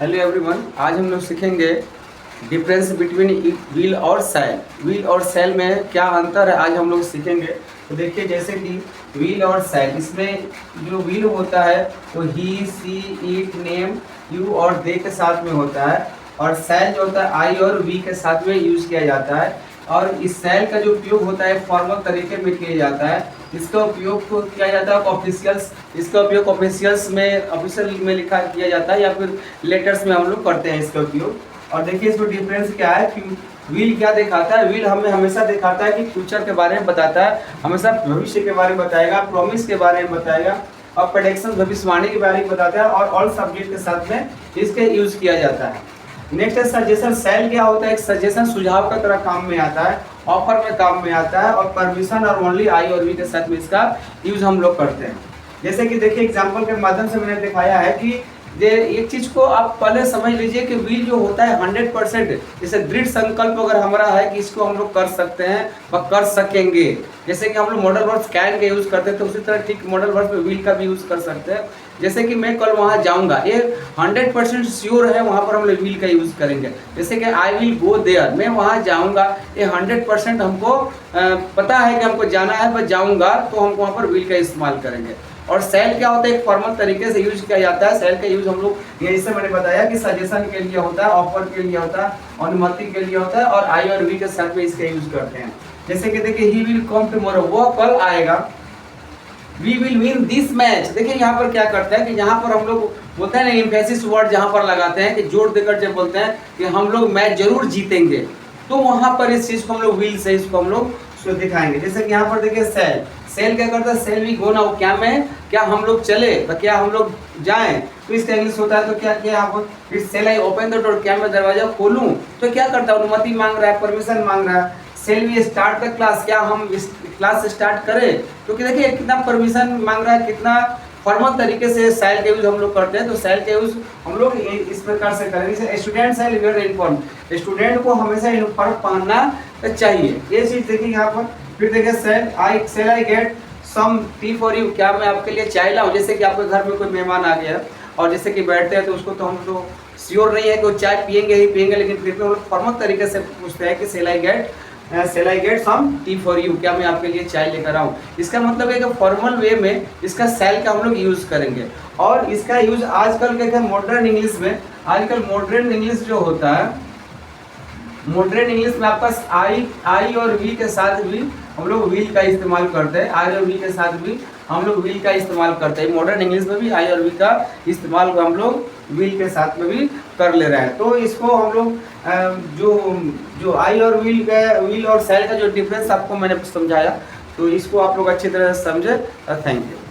Hello everyone, आज हम लोग सीखेंगे डिफरेंस बिटवीन व्हील और सैल। व्हील और सैल में क्या अंतर है आज हम लोग सीखेंगे। तो देखिए, जैसे कि व्हील और सैल, इसमें जो व्हील होता है वो ही, सी, इट, नेम, यू और दे के साथ में होता है, और सैल जो होता है आई और वी के साथ में यूज़ किया जाता है। और इस सैल का जो उपयोग होता है फॉर्मल तरीके में किया जाता है। इसका उपयोग को किया जाता है ऑफिशियल्स, इसका उपयोग ऑफिशियल्स में, ऑफिशियल में लिखा किया जाता है, या फिर लेटर्स में हम लोग करते हैं इसका उपयोग। और देखिए इसमें डिफरेंस क्या है कि व्हील क्या दिखाता है। व्हील हमें हमेशा दिखाता है कि फ्यूचर के बारे में बताता है, हमेशा भविष्य के बारे में बताएगा, प्रॉमिस के बारे में बताएगा, और प्रेडिक्शन भविष्यवाणी के बारे में बताता है, और ऑल सब्जेक्ट के साथ में इसके यूज़ किया जाता है। नेक्स्ट है सजेशन। सेल क्या होता है? एक सजेशन, सुझाव का तरह काम में आता है, ऑफर में काम में आता है, और परमिशन और ओनली आई और वी के साथ में इसका यूज हम लोग करते हैं। जैसे कि देखिए एग्जांपल के माध्यम से मैंने दिखाया है कि ये एक चीज को आप पहले समझ लीजिए कि व्हील जो होता है 100%, जैसे दृढ़ संकल्प अगर हमारा है कि इसको हम लोग कर सकते हैं व कर सकेंगे। जैसे कि हम लोग मॉडल वर्ब कैन का यूज करते हैं, तो उसी तरह ठीक मॉडल वर्ब में व्हील का भी यूज कर सकते हैं। जैसे कि मैं कल वहाँ जाऊँगा, ये 100% श्योर है, वहाँ पर हम लोग व्हील का यूज करेंगे। जैसे कि आई विल गो देयर, मैं वहाँ जाऊँगा, ये 100% हमको पता है कि हमको जाना है, बस जाऊँगा, तो हमको वहाँ पर व्हील का इस्तेमाल करेंगे। और सेल क्या होता है? एक फॉर्मल तरीके से यूज किया जाता है। सेल का यूज हम लोग ये, जैसे मैंने बताया कि सजेशन के लिए होता है, ऑफर के लिए होता है, अनुमति के लिए होता है, और आई और वी के साथ में इसका यूज करते हैं। जैसे कि देखिए ही विल कम टुमारो, वो कल आएगा। We will win this match, देखिए यहाँ पर क्या करता है कि यहाँ पर हम लोग बोलते हैं ना एम्फेसिस वर्ड जहाँ पर लगाते हैं कि जोर देकर जब बोलते हैं कि हम लोग मैच जरूर जीतेंगे, तो वहाँ पर इस चीज को हम लोग विल से इसको हम लोग दिखाएंगे। जैसे कि यहाँ पर देखिए सेल, सेल क्या करता है? सेल वी गो नाउ, क्या मैं, क्या हम लोग चले, क्या हम लोग जाएं, तो इसका इंग्लिश होता है तो क्या किया आप, shall I open the door, क्या मैं दरवाजा खोलूं, तो क्या करता है? अनुमति मांग रहा है, परमिशन मांग रहा है। Shall we start the class, क्या हम इस क्लास स्टार्ट करें, तो देखिए कितना परमिशन मांग रहा है, कितना फॉर्मल तरीके से सेल का यूज हम लोग करते हैं। तो सेल का यूज हम लोग इस प्रकार से करेंगे। Student shall wear uniform, student को हमेशा यूनिफॉर्म पहनना चाहिए, ये चीज देखिए यहाँ पर। फिर देखिए shall I get some tea for you, क्या मैं आपके लिए चाय लाऊं। जैसे कि आपके घर में कोई मेहमान आ गया और जैसे कि बैठते हैं, तो उसको तो हम तो श्योर नहीं है कि वो चाय पियेंगे ही पियेंगे, लेकिन फिर भी हम लोग फॉर्मल तरीके से पूछते हैं कि shall I get some tea for you, क्या मैं आपके लिए चाय लेकर आऊँ। इसका मतलब है कि फॉर्मल वे में इसका सेल का हम लोग यूज करेंगे। और इसका यूज आजकल के मॉडर्न इंग्लिश में, आजकल मॉडर्न इंग्लिश जो होता है, मॉडर्न इंग्लिश में आपका आई और वी के साथ भी हम लोग व्हील का इस्तेमाल करते हैं। आई और वी के साथ भी हम लोग व्हील का इस्तेमाल करते हैं। मॉडर्न इंग्लिश में भी आई और वी का इस्तेमाल हम लोग व्हील के साथ में भी कर ले रहे हैं। तो इसको हम लोग जो आई और व्हील और सेल का जो डिफरेंस आपको मैंने समझाया, तो इसको आप लोग अच्छी तरह से समझे। Thank you.